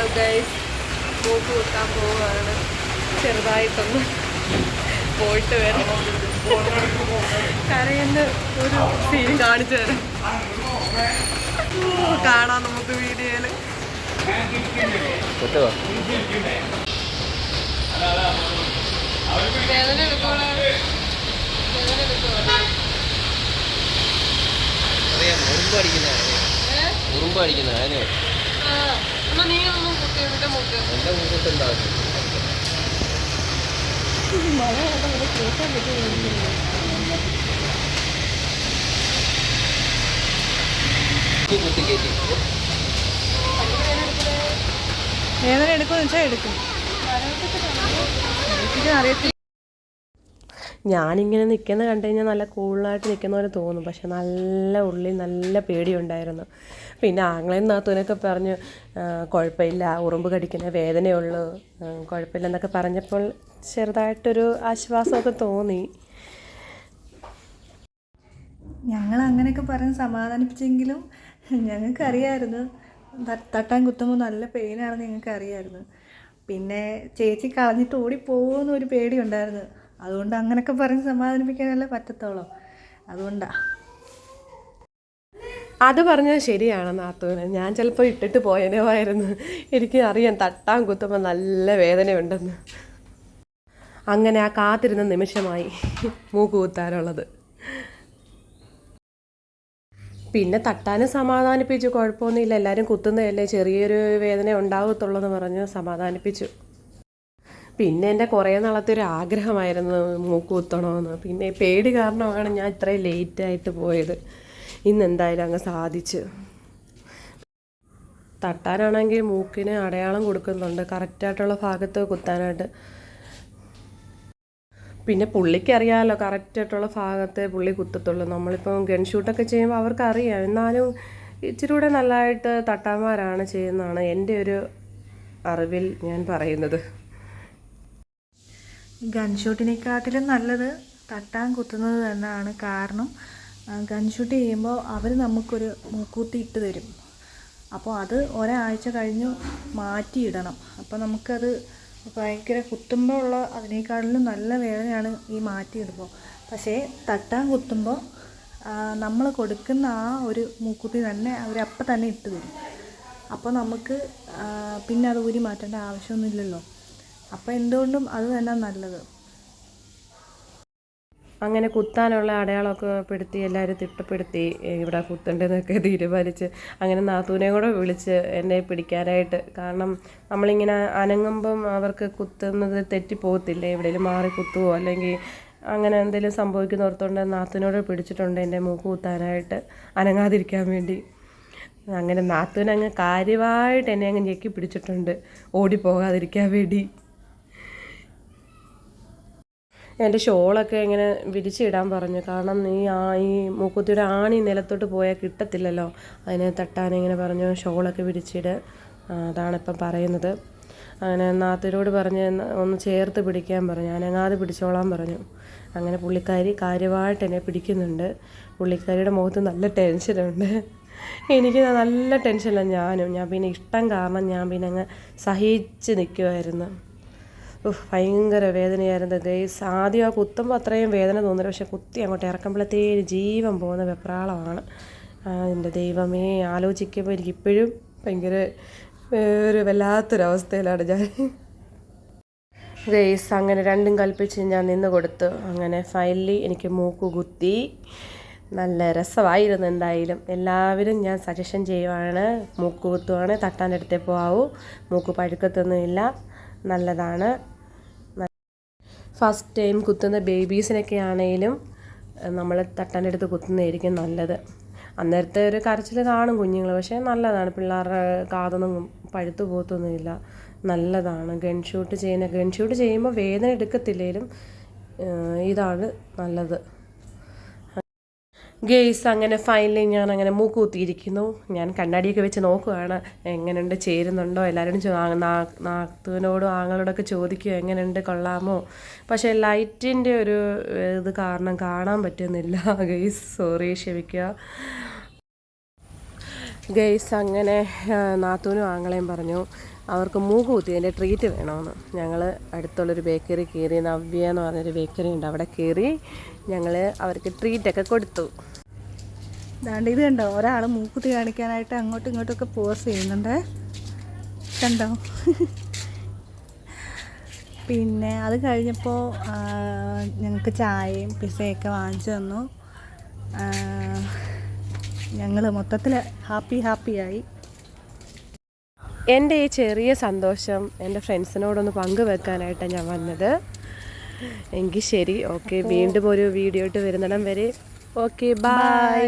Hello guys, മൂക്ക് കുത്താൻ പോവുകയാണ്. ചെറുതായിട്ടൊന്ന് പോയിട്ട് വരാം. കരയുന്ന ഒരു സീൻ കാണിച്ചു തരാം, കാണാം നമുക്ക് വീഡിയോയിൽ. വേദന എടുക്കോളെ, വേദന എടുക്കോളെ. ഉറുമ്പ് അടിക്കുന്ന അതിന് നീ ഒന്നും കുട്ടിയുടെ മുക്ക് എന്റെ മുഖത്തുണ്ടാകും. മഴ കേൾക്കാൻ പറ്റുന്നില്ല. വേദന എടുക്കുമെന്ന് വെച്ചാൽ എടുക്കും. അറിയത്തില്ല. ഞാനിങ്ങനെ നിൽക്കുന്നത് കണ്ടു കഴിഞ്ഞാൽ നല്ല കൂളായിട്ട് നിൽക്കുന്ന പോലെ തോന്നും, പക്ഷെ നല്ല ഉള്ളിൽ നല്ല പേടിയുണ്ടായിരുന്നു. പിന്നെ ആങ്ങളെയും നാത്തൂനൊക്കെ പറഞ്ഞു കുഴപ്പമില്ല, ഉറുമ്പ് കടിക്കുന്ന വേദനയുള്ളൂ, കുഴപ്പമില്ലെന്നൊക്കെ പറഞ്ഞപ്പോൾ ചെറുതായിട്ടൊരു ആശ്വാസമൊക്കെ തോന്നി. ഞങ്ങൾ അങ്ങനെയൊക്കെ പറഞ്ഞ് സമാധാനിപ്പിച്ചെങ്കിലും ഞങ്ങൾക്കറിയാമായിരുന്നു തട്ടാൻ കുത്തുമ്പോൾ നല്ല പെയിനാണെന്ന് ഞങ്ങൾക്കറിയാമായിരുന്നു. പിന്നെ ചേച്ചി കളഞ്ഞിട്ട് ഓടിപ്പോകുമെന്നൊരു പേടിയുണ്ടായിരുന്നു. അതുകൊണ്ട് അങ്ങനെയൊക്കെ പറഞ്ഞ് സമാധാനിപ്പിക്കാനല്ലേ പറ്റത്തുള്ളൂ. അതുകൊണ്ടാണ്. അത് പറഞ്ഞത് ശരിയാണ് നാത്തൂന്. ഞാൻ ചിലപ്പോൾ ഇട്ടിട്ട് പോയനവായിരുന്നു. എനിക്ക് അറിയാം തട്ടാൻ കുത്തുമ്പോൾ നല്ല വേദനയുണ്ടെന്ന്. അങ്ങനെ ആ കാത്തിരുന്ന നിമിഷമായി മൂക്ക് കുത്താനുള്ളത്. പിന്നെ തട്ടാനും സമാധാനിപ്പിച്ചു, കുഴപ്പമൊന്നുമില്ല, എല്ലാവരും കുത്തുന്നതല്ലേ, ചെറിയൊരു വേദന ഉണ്ടാകത്തുള്ളൂ എന്ന് പറഞ്ഞ് സമാധാനിപ്പിച്ചു. പിന്നെ എൻ്റെ കുറേ നാളത്തെ ഒരു ആഗ്രഹമായിരുന്നു മൂക്ക് കുത്തണമെന്ന്. പിന്നെ പേടി കാരണമാണ് ഞാൻ ഇത്രയും ലേറ്റായിട്ട് പോയത്. ഇന്ന് എന്തായാലും അങ്ങ് സാധിച്ചു. തട്ടാനാണെങ്കിൽ മൂക്കിന് അടയാളം കൊടുക്കുന്നുണ്ട്, കറക്റ്റായിട്ടുള്ള ഭാഗത്ത് കുത്താനായിട്ട്. പിന്നെ പുള്ളിക്ക് അറിയാമല്ലോ കറക്റ്റായിട്ടുള്ള ഭാഗത്തെ പുള്ളി കുത്തത്തുള്ളൂ. നമ്മളിപ്പം ഗൺ ഷൂട്ടൊക്കെ ചെയ്യുമ്പോൾ അവർക്കറിയാം. എന്നാലും ഇച്ചിരി കൂടെ നല്ലതായിട്ട് തട്ടാന്മാരാണ് ചെയ്യുന്നതാണ് എൻ്റെ ഒരു അറിവിൽ ഞാൻ പറയുന്നത്. ഗൺ ഷൂട്ടിനെക്കാട്ടിലും നല്ലത് തട്ടാൻ കുത്തുന്നത് തന്നെയാണ്. കാരണം ഗൺ ഷൂട്ട് ചെയ്യുമ്പോൾ അവർ നമുക്കൊരു മൂക്കൂത്തി ഇട്ട് തരും. അപ്പോൾ അത് ഒരാഴ്ച കഴിഞ്ഞ് മാറ്റിയിടണം. അപ്പോൾ നമുക്കത് ഭയങ്കര കുത്തുമ്പോൾ ഉള്ള അതിനേക്കാളിലും നല്ല വേദനയാണ് ഈ മാറ്റിയിടുമ്പോൾ. പക്ഷേ തട്ടാൻ കുത്തുമ്പോൾ നമ്മൾ കൊടുക്കുന്ന ആ ഒരു മൂക്കുത്തി തന്നെ അവരപ്പം തന്നെ ഇട്ട് തരും. അപ്പോൾ നമുക്ക് പിന്നെ അത് ഊരി മാറ്റേണ്ട ആവശ്യമൊന്നുമില്ലല്ലോ. അപ്പോൾ എന്തുകൊണ്ടും അത് തന്നെ നല്ലത്. അങ്ങനെ കുത്താനുള്ള അടയാളമൊക്കെ പെടുത്തി എല്ലാവരും തിട്ടപ്പെടുത്തി ഇവിടെ കുത്തേണ്ടതെന്നൊക്കെ തീരുമാനിച്ച് അങ്ങനെ നാത്തൂനെ കൂടെ വിളിച്ച് എന്നെ പിടിക്കാനായിട്ട്. കാരണം നമ്മളിങ്ങനെ അനങ്ങുമ്പം അവർക്ക് കുത്തുന്നത് തെറ്റിപ്പോകത്തില്ലേ, എവിടെയെങ്കിലും മാറി കുത്തുവോ അല്ലെങ്കിൽ അങ്ങനെ എന്തെങ്കിലും സംഭവിക്കുന്ന ഓർത്തുകൊണ്ട് നാത്തൂനോട് പിടിച്ചിട്ടുണ്ട് എൻ്റെ മൂക്ക് കുത്താനായിട്ട്, അനങ്ങാതിരിക്കാൻ വേണ്ടി. അങ്ങനെ നാത്തൂനങ്ങ് കാര്യമായിട്ട് എന്നെ അങ്ങ് ഞെക്കി പിടിച്ചിട്ടുണ്ട് ഓടിപ്പോകാതിരിക്കാൻ വേണ്ടി. എൻ്റെ ഷോളൊക്കെ ഇങ്ങനെ വിരിച്ചിടാൻ പറഞ്ഞു. കാരണം ഈ മൂക്കുത്തിയുടെ ആണി നിലത്തോട്ട് പോയാൽ കിട്ടത്തില്ലല്ലോ, അതിനെ തട്ടാനിങ്ങനെ പറഞ്ഞു ഷോളൊക്കെ വിരിച്ചിട്. അതാണിപ്പം പറയുന്നത്. അങ്ങനെ നാത്തൂരോട് പറഞ്ഞ് ഒന്ന് ചേർത്ത് പിടിക്കാൻ പറഞ്ഞു, അനങ്ങാതെ പിടിച്ചോളാൻ പറഞ്ഞു. അങ്ങനെ പുള്ളിക്കാരി കാര്യമായിട്ട് എന്നെ പിടിക്കുന്നുണ്ട്. പുള്ളിക്കാരിയുടെ മുഖത്ത് നല്ല ടെൻഷനുണ്ട്. എനിക്ക് നല്ല ടെൻഷനില്ല ഞാൻ പിന്നെ ഇഷ്ടം കാരണം ഞാൻ പിന്നെ അങ്ങ് സഹിച്ച് നിൽക്കുമായിരുന്നു. ഭയങ്കര വേദനയായിരുന്നു ഗൈസ്. ആദ്യം ആ കുത്തുമ്പോൾ അത്രയും വേദന തോന്നില്ല, പക്ഷെ കുത്തി അങ്ങോട്ട് ഇറക്കുമ്പോഴത്തേന് ജീവൻ പോകുന്ന വെപ്രാളമാണ്. എൻ്റെ ദൈവമേ, ആലോചിക്കുമ്പോൾ എനിക്കിപ്പോഴും ഭയങ്കര ഒരു വല്ലാത്തൊരവസ്ഥയിലാണ് ഞാൻ ഗൈസ്. അങ്ങനെ രണ്ടും കൽപ്പിച്ച് ഞാൻ നിന്ന് കൊടുത്തു. അങ്ങനെ ഫൈനലി എനിക്ക് മൂക്ക് കുത്തി. നല്ല രസമായിരുന്നു. എന്തായാലും എല്ലാവരും ഞാൻ സജഷൻ ചെയ്യുവാണ്, മൂക്ക് കുത്തുവാണ്, തട്ടാൻ്റെ അടുത്തേ പോകാവൂ, മൂക്ക് പഴുക്കത്തൊന്നുമില്ല, നല്ലതാണ്. ഫസ്റ്റ് ടൈം കുത്തുന്ന ബേബീസിനൊക്കെ ആണെങ്കിലും നമ്മൾ തട്ടാൻ്റെ അടുത്ത് കുത്തുന്നതായിരിക്കും നല്ലത്. അന്നേരത്തെ ഒരു കരച്ചിൽ കാണും കുഞ്ഞുങ്ങൾ, പക്ഷേ നല്ലതാണ്. പിള്ളേരുടെ കാതൊന്നും പഴുത്തു പോകത്തൊന്നുമില്ല, നല്ലതാണ്. ഗൺ ഷൂട്ട് ചെയ്യുമ്പോൾ വേദന എടുക്കത്തില്ലെങ്കിലും ഇതാണ് നല്ലത്. ഗെയ്സ് അങ്ങനെ ഫൈനലി ഞാൻ അങ്ങനെ മൂക്ക് കുത്തിയിരിക്കുന്നു. ഞാൻ കണ്ണാടിയൊക്കെ വെച്ച് നോക്കുകയാണ് എങ്ങനെയുണ്ട്, ചേരുന്നുണ്ടോ. എല്ലാവരോടും നാത്തൂനോടും ആങ്ങളോടൊക്കെ ചോദിക്കുക എങ്ങനെയുണ്ട്, കൊള്ളാമോ. പക്ഷേ ലൈറ്റിൻ്റെ ഒരു ഇത് കാരണം കാണാൻ പറ്റുന്നില്ല ഗെയ്സ്, സോറി, ക്ഷമിക്കുക. ഗൈസ് അങ്ങനെ നാത്തൂനും ആങ്ങളെയും പറഞ്ഞു അവർക്ക് മൂക്ക് കുത്തിയതിൻ്റെ ട്രീറ്റ് വേണമെന്ന്. ഞങ്ങൾ അടുത്തുള്ളൊരു ബേക്കറി കയറി, നവ്യ എന്ന് പറഞ്ഞൊരു ബേക്കറി ഉണ്ട്, അവിടെ കയറി ഞങ്ങൾ അവർക്ക് ട്രീറ്റൊക്കെ കൊടുത്തു. ദാണ്ട് ഇത് കണ്ടോ, ഒരാൾ മൂക്കുത്തി കാണിക്കാനായിട്ട് അങ്ങോട്ടും ഇങ്ങോട്ടുമൊക്കെ പോസ് ചെയ്യുന്നുണ്ട്, കണ്ടോ. പിന്നെ അത് കഴിഞ്ഞപ്പോൾ ഞങ്ങൾക്ക് ചായയും പിസയൊക്കെ വാങ്ങിച്ചു തന്നു. ഞങ്ങൾ മൊത്തത്തിൽ ഹാപ്പിയായി. എൻ്റെ ഈ ചെറിയ സന്തോഷം എൻ്റെ ഫ്രണ്ട്സിനോടൊന്ന് പങ്കുവെക്കാനായിട്ടാണ് ഞാൻ വന്നത്. എങ്കിൽ ശരി, ഓക്കെ. വീണ്ടും ഒരു വീഡിയോ ഇട്ട് വരുന്നിടം വരെ ഓക്കെ, ബൈ.